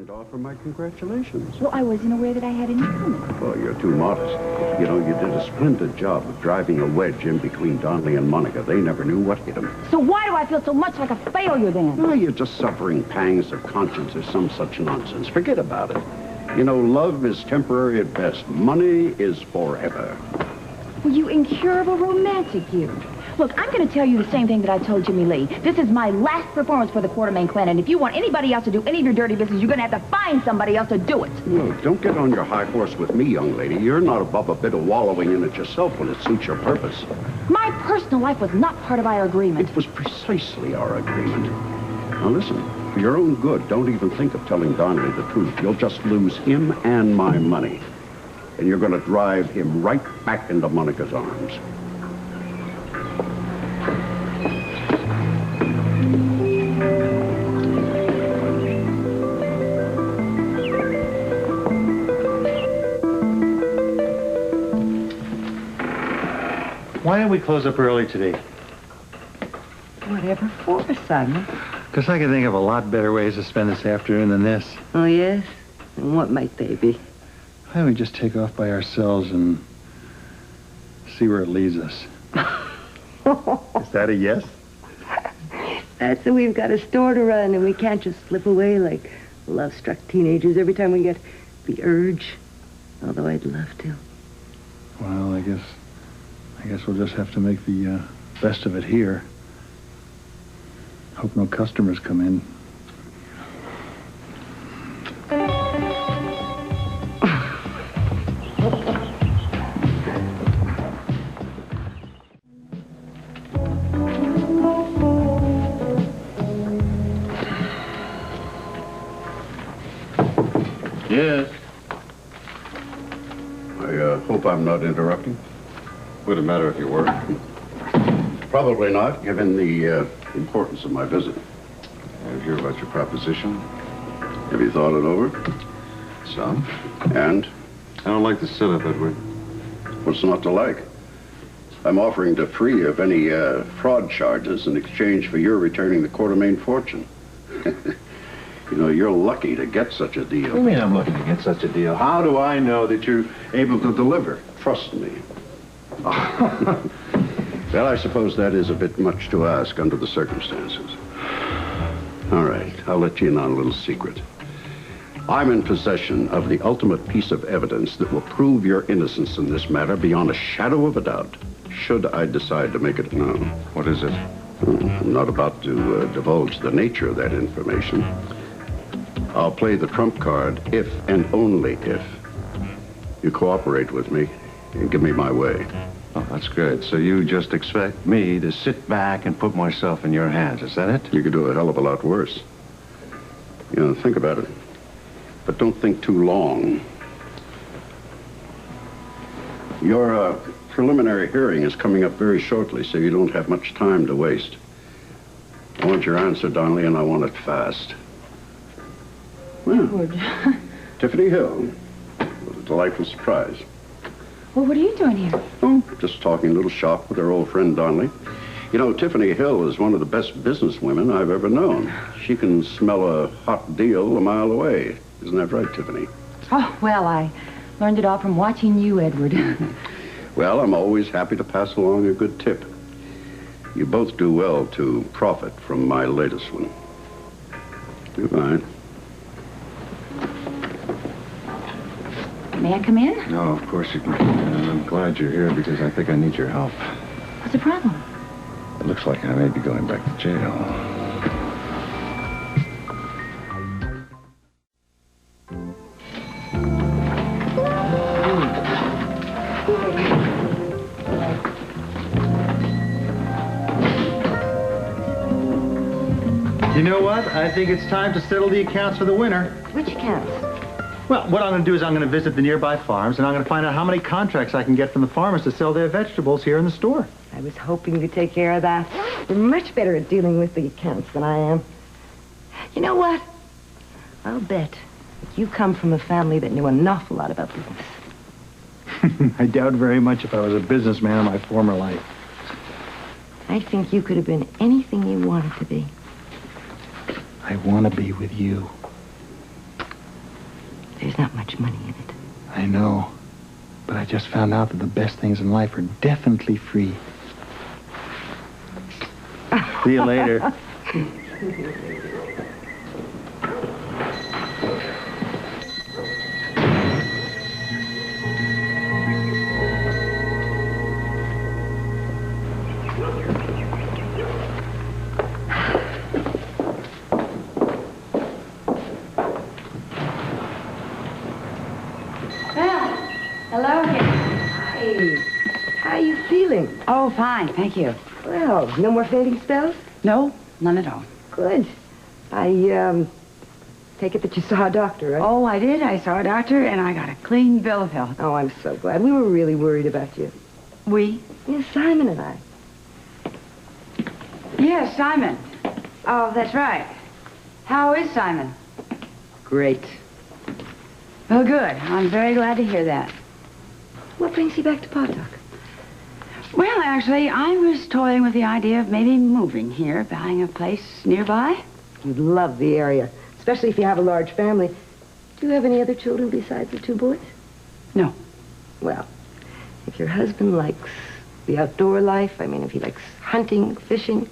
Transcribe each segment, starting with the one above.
want to offer my congratulations. Well, I wasn't aware that I had any coming. Well, you're too modest. You know, you did a splendid job of driving a wedge in between Donnelly and Monica. They never knew what hit them. So why do I feel so much like a failure then? Oh, you're just suffering pangs of conscience or some such nonsense. Forget about it. You know, love is temporary at best. Money is forever. Well, you incurable romantic, you. Look, I'm going to tell you the same thing that I told Jimmy Lee. This is my last performance for the Quartermain Clan, and if you want anybody else to do any of your dirty business, you're going to have to find somebody else to do it. Look, don't get on your high horse with me, young lady. You're not above a bit of wallowing in it yourself when it suits your purpose. My personal life was not part of our agreement. It was precisely our agreement. Now listen, for your own good, don't even think of telling Donnelly the truth. You'll just lose him and my money. And you're going to drive him right back into Monica's arms. Why didn't we close up early today? Whatever for, Simon? Because I can think of a lot better ways to spend this afternoon than this. Oh, yes? And what might they be? Why don't we just take off by ourselves and see where it leads us? Is that a yes? That's that we've got a store to run and we can't just slip away like love-struck teenagers every time we get the urge. Although I'd love to. Well, I guess we'll just have to make the best of it here. Hope no customers come in. Yes. I hope I'm not interrupting. Wouldn't matter if you were. Probably not, given the importance of my visit. I hear about your proposition. Have you thought it over? Some. And? I don't like the setup, Edward. What's not to like? I'm offering to free you of any fraud charges in exchange for your returning the Quartermain fortune. You know, you're lucky to get such a deal. What do you mean I'm lucky to get such a deal? How do I know that you're able to deliver? Trust me. Well, I suppose that is a bit much to ask under the circumstances. All right, I'll let you in on a little secret. I'm in possession of the ultimate piece of evidence that will prove your innocence in this matter beyond a shadow of a doubt, should I decide to make it known. What is it? I'm not about to divulge the nature of that information. I'll play the trump card if and only if you cooperate with me and give me my way. Oh, that's good. So you just expect me to sit back and put myself in your hands, is that it? You could do a hell of a lot worse. You know, think about it. But don't think too long. Your preliminary hearing is coming up very shortly, so you don't have much time to waste. I want your answer, Donnelly, and I want it fast. Well, Tiffany Hill. What a delightful surprise. Well, what are you doing here? Oh, just talking a little shop with our old friend Donnelly. You know, Tiffany Hill is one of the best businesswomen I've ever known. She can smell a hot deal a mile away. Isn't that right, Tiffany? Oh, well, I learned it all from watching you, Edward. Well, I'm always happy to pass along a good tip. You both do well to profit from my latest one. Goodbye. May I come in? No, of course you can. And I'm glad you're here because I think I need your help. What's the problem? It looks like I may be going back to jail. You know what? I think it's time to settle the accounts for the winter. Which accounts? Well, what I'm going to do is I'm going to visit the nearby farms, and I'm going to find out how many contracts I can get from the farmers to sell their vegetables here in the store. I was hoping to take care of that. You're much better at dealing with the accounts than I am. You know what? I'll bet that you come from a family that knew an awful lot about business. I doubt very much if I was a businessman in my former life. I think you could have been anything you wanted to be. I want to be with you. not much money in it. I know. But I just found out that the best things in life are definitely free. See you later. Hello again. Hey, how are you feeling? Oh, fine, thank you. Well, no more fainting spells? No, none at all. Good. I, take it that you saw a doctor, right? Oh, I did. I saw a doctor, and I got a clean bill of health. Oh, I'm so glad. We were really worried about you. We? Yes, Simon and I. Yes, Simon. Oh, that's right. How is Simon? Great. Well, good. I'm very glad to hear that. What brings you back to Potok? Well, actually, I was toying with the idea of maybe moving here, buying a place nearby. You'd love the area, especially if you have a large family. Do you have any other children besides the two boys? No. Well, if your husband likes the outdoor life, I mean, if he likes hunting, fishing,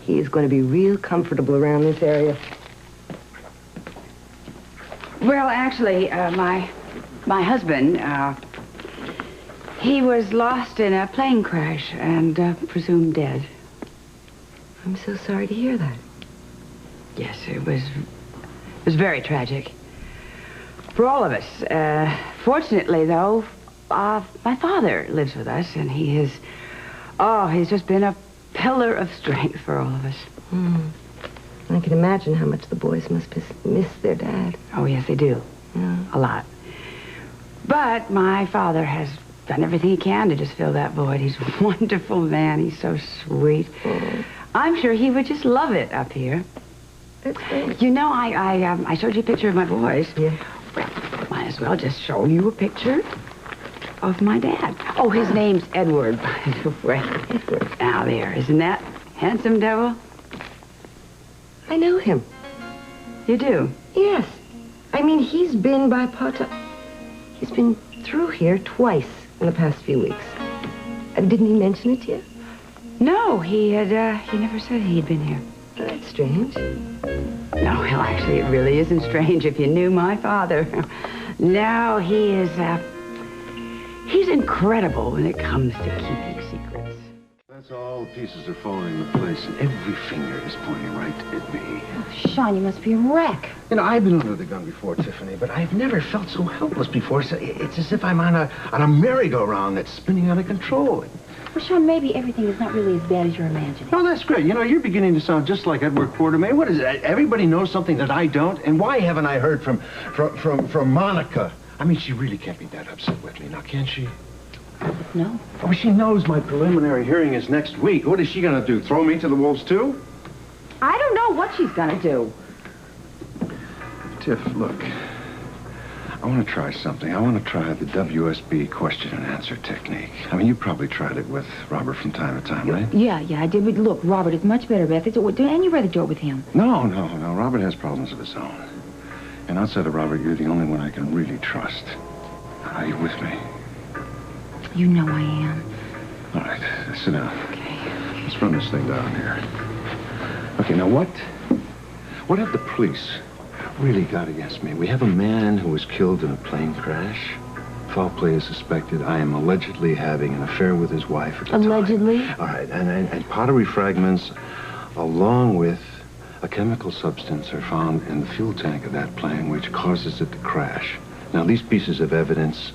he is going to be real comfortable around this area. Well, actually, my husband, he was lost in a plane crash and presumed dead. I'm so sorry to hear that. Yes, it was very tragic. For all of us. Fortunately, though, my father lives with us, and he's just been a pillar of strength for all of us. I can imagine how much the boys must miss their dad. Oh, yes, they do. Yeah. A lot. But my father has done everything he can to just fill that void. He's a wonderful man. He's so sweet. I'm sure he would just love it up here. That's great. You know, I showed you a picture of my boys. Yeah. Well, might as well just show you a picture of my dad. Oh, his name's Edward, by the way. Edward. Now there, isn't that handsome devil? I know him. You do? Yes. I mean, he's been by Potok. He's been through here twice in the past few weeks. Didn't he mention it to you? No, he never said he'd been here. Oh, that's strange. No, well, actually, it really isn't strange if you knew my father. No, he's incredible when it comes to keeping secrets. That's all the pieces are falling into place, and every finger is pointing right at me. Oh, Sean, you must be a wreck. You know, I've been under the gun before, Tiffany, but I've never felt so helpless before. So it's as if I'm on a merry-go-round that's spinning out of control. Well, Sean, maybe everything is not really as bad as you're imagining. Oh, that's great. You know, you're beginning to sound just like Edward Quartermain. What is it? Everybody knows something that I don't? And why haven't I heard from Monica? I mean, she really can't be that upset with me now, can she? No. Oh, she knows my preliminary hearing is next week. What is she going to do, throw me to the wolves, too? I don't know what she's gonna do. Tiff, look. I want to try something. I want to try the WSB Question and Answer Technique. I mean, you probably tried it with Robert from time to time, right? Yeah, I did. But look, Robert is much better, Beth. And you'd rather do it with him. No. Robert has problems of his own. And outside of Robert, you're the only one I can really trust. Are you with me? You know I am. All right, sit down. Okay. Let's run this thing down here. Okay, now what have the police really got against me? We have a man who was killed in a plane crash. Foul play is suspected. I am allegedly having an affair with his wife at the time. Allegedly? All right, and pottery fragments, along with a chemical substance, are found in the fuel tank of that plane, which causes it to crash. Now, these pieces of evidence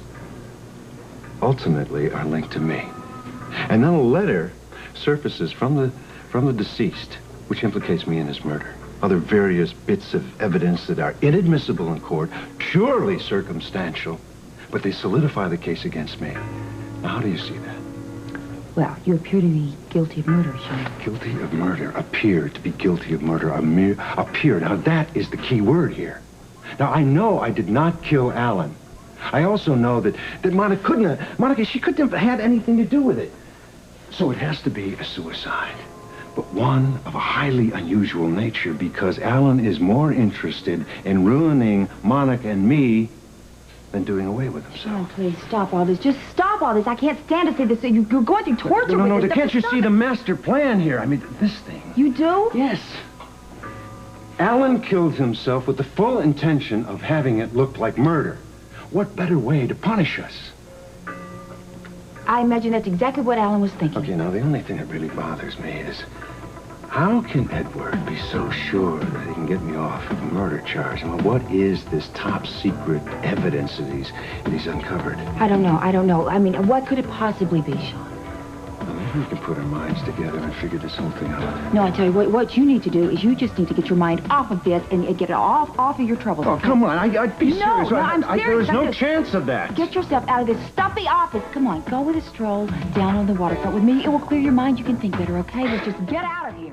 ultimately are linked to me. And then a letter surfaces from the deceased, which implicates me in his murder. Other various bits of evidence that are inadmissible in court, purely circumstantial, but they solidify the case against me. Now, how do you see that? Well, you appear to be guilty of murder, Sean. Guilty of murder. Appear to be guilty of murder. Appear. Now, that is the key word here. Now, I know I did not kill Alan. I also know that Monica, she couldn't have had anything to do with it. So it has to be a suicide. But one of a highly unusual nature, because Alan is more interested in ruining Monica and me than doing away with himself. Sean, please, stop all this. Just stop all this. I can't stand to see this. You're going through torture No, with this. can't you Stop see it. the master plan here? I mean, this thing. You do? Yes. Alan killed himself with the full intention of having it look like murder. What better way to punish us? I imagine that's exactly what Alan was thinking. Okay, now the only thing that really bothers me is how can Edward be so sure that he can get me off of a murder charge? I mean, what is this top secret evidence that he's uncovered? I don't know. I mean, what could it possibly be, Sean? Well, maybe we can put our minds together and figure this whole thing out. No, I tell you what you need to do is you just need to get your mind off of this and get it off of your troubles. Oh, okay? come on. I'd be serious. I'm serious. There was no Just chance of that. Get yourself out of this stuffy office. Come on, go with a stroll down on the waterfront with me. It will clear your mind. You can think better, okay? Let's just get out of here.